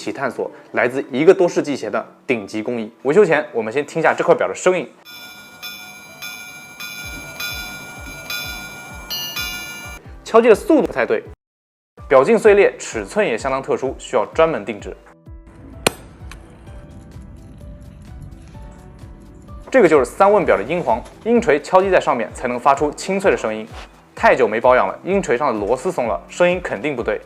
起探索来自1个多世纪前的顶级工艺。维修前，我们先听下这块表的声音。敲击的速度不太对，表径碎裂，尺寸也相当特殊，需要专门定制。这个就是3问表的音簧，音锤敲击在上面才能发出清脆的声音。太久没保养了，音锤上的螺丝松了，声音肯定不对。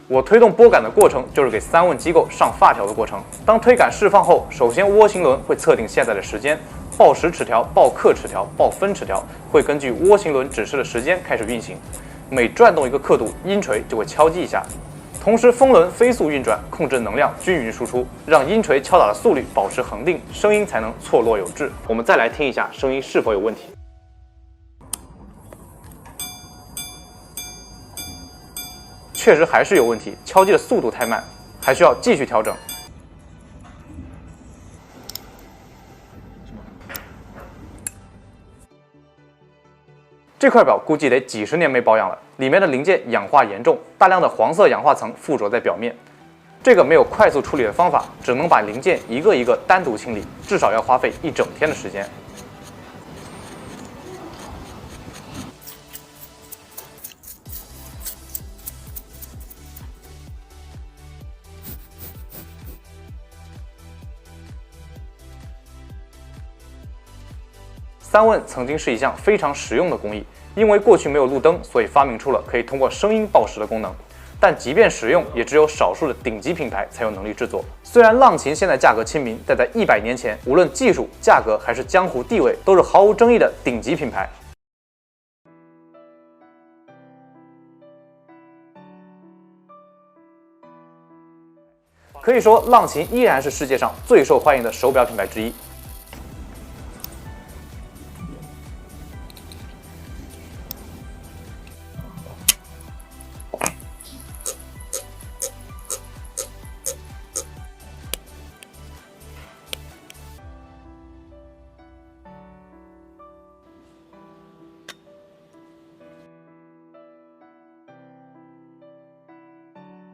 我推动拨杆的过程就是给3问机构上发条的过程。当推杆释放后，首先涡形轮会测定现在的时间，报时齿条、报刻齿条、报分齿条会根据涡形轮指示的时间开始运行。每转动1个刻度，音锤就会敲击一下。同时，风轮飞速运转，控制能量均匀输出，让音锤敲打的速率保持恒定，声音才能错落有致。我们再来听一下声音是否有问题。确实还是有问题，敲击的速度太慢，还需要继续调整。这块表估计得几十年没保养了，里面的零件氧化严重，大量的黄色氧化层附着在表面。这个没有快速处理的方法，只能把零件一个一个单独清理，至少要花费1整天的时间。3问曾经是一项非常实用的工艺，因为过去没有路灯，所以发明出了可以通过声音报时的功能。但即便实用，也只有少数的顶级品牌才有能力制作。虽然浪琴现在价格亲民，但在100年前，无论技术、价格还是江湖地位，都是毫无争议的顶级品牌。可以说，浪琴依然是世界上最受欢迎的手表品牌之一。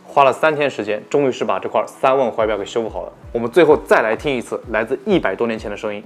花了3天时间，终于是把这块3问怀表给修复好了。我们最后再来听一次来自100多年前的声音，